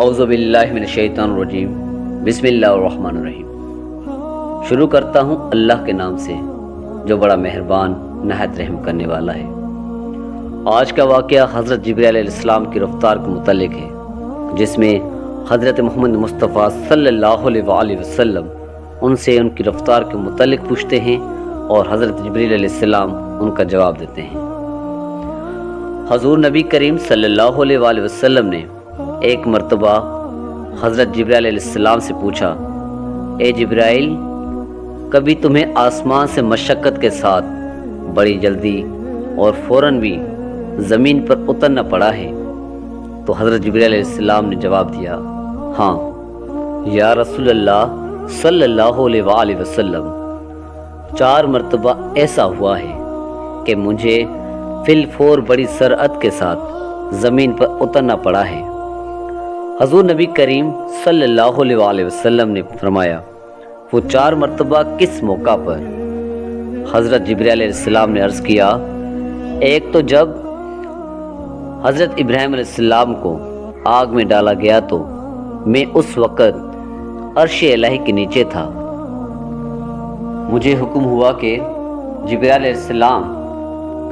اعوذ باللہ من الشیطان الرجیم، بسم اللہ الرحمن الرحیم۔ شروع کرتا ہوں اللہ کے نام سے جو بڑا مہربان نہایت رحم کرنے والا ہے۔ آج کا واقعہ حضرت جبرائیل علیہ السلام کی رفتار کے متعلق ہے، جس میں حضرت محمد مصطفیٰ صلی اللہ علیہ وآلہ وسلم ان سے ان کی رفتار کے متعلق پوچھتے ہیں اور حضرت جبرائیل علیہ السلام ان کا جواب دیتے ہیں۔ حضور نبی کریم صلی اللہ علیہ وآلہ وسلم نے ایک مرتبہ حضرت جبرائیل علیہ السلام سے پوچھا، اے جبرائیل، کبھی تمہیں آسمان سے مشقت کے ساتھ بڑی جلدی اور فوراً بھی زمین پر اترنا پڑا ہے؟ تو حضرت جبرائیل علیہ السلام نے جواب دیا، ہاں یا رسول اللہ صلی اللہ علیہ وآلہ وسلم، 4 مرتبہ ایسا ہوا ہے کہ مجھے فی الفور بڑی سرعت کے ساتھ زمین پر اترنا پڑا ہے۔ حضور نبی کریم صلی اللہ علیہ وآلہ وسلم نے فرمایا، وہ 4 مرتبہ کس موقع پر؟ حضرت جبرائیل علیہ السلام نے عرض کیا، ایک تو جب حضرت ابراہیم علیہ السلام کو آگ میں ڈالا گیا تو میں اس وقت عرش الہی کے نیچے تھا۔ مجھے حکم ہوا کہ جبرائیل علیہ السلام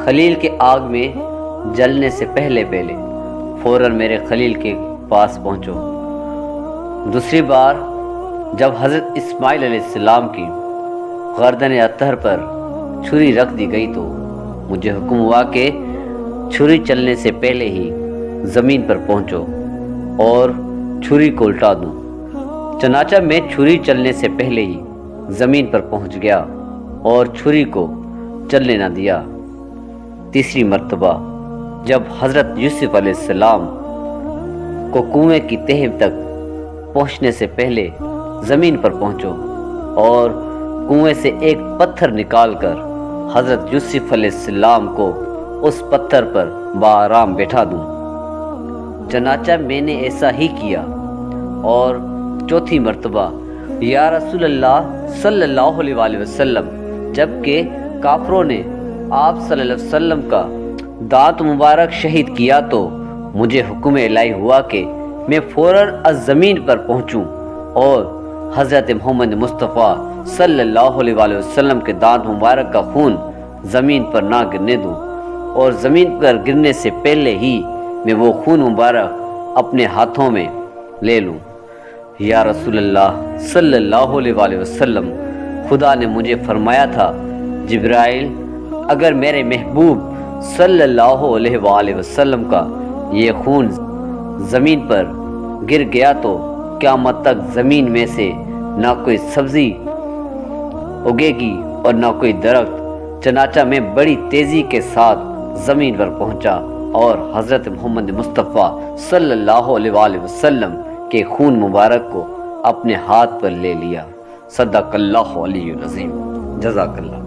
خلیل کے آگ میں جلنے سے پہلے فوراً میرے خلیل کے پاس پہنچو۔ دوسری بار جب حضرت اسماعیل علیہ السلام کی گردن اطہر پر چھری رکھ دی گئی تو مجھے حکم ہوا کہ چھری چلنے سے پہلے ہی زمین پر پہنچو اور چھری کو الٹا دوں۔ چنانچہ میں چھری چلنے سے پہلے ہی زمین پر پہنچ گیا اور چھری کو چلنے نہ دیا۔ تیسری مرتبہ جب حضرت یوسف علیہ السلام کو کنویں کی تہہ تک پہنچنے سے پہلے زمین پر پہنچو اور کنویں سے ایک پتھر نکال کر حضرت یوسف علیہ السلام کو اس پتھر پر بآرام بیٹھا دوں۔ چنانچہ میں نے ایسا ہی کیا۔ اور چوتھی مرتبہ یا رسول اللہ صلی اللہ علیہ وآلہ وسلم، جبکہ کافروں نے آپ صلی اللہ علیہ وسلم کا دانت مبارک شہید کیا تو مجھے حکم الہی ہوا کہ میں فوراً زمین پر پہنچوں اور حضرت محمد مصطفیٰ صلی اللہ علیہ وآلہ وسلم کے دانت مبارک کا خون زمین پر نہ گرنے دوں، اور زمین پر گرنے سے پہلے ہی میں وہ خون مبارک اپنے ہاتھوں میں لے لوں۔ یا رسول اللہ صلی اللہ علیہ وآلہ وسلم، خدا نے مجھے فرمایا تھا، جبرائیل، اگر میرے محبوب صلی اللہ علیہ وآلہ وسلم کا یہ خون زمین پر گر گیا تو قیامت تک زمین میں سے نہ کوئی سبزی اگے گی اور نہ کوئی درخت۔ چنانچہ میں بڑی تیزی کے ساتھ زمین پر پہنچا اور حضرت محمد مصطفیٰ صلی اللہ علیہ وآلہ وسلم کے خون مبارک کو اپنے ہاتھ پر لے لیا۔ صدق اللہ علیہ العظیم۔ جزاک اللہ۔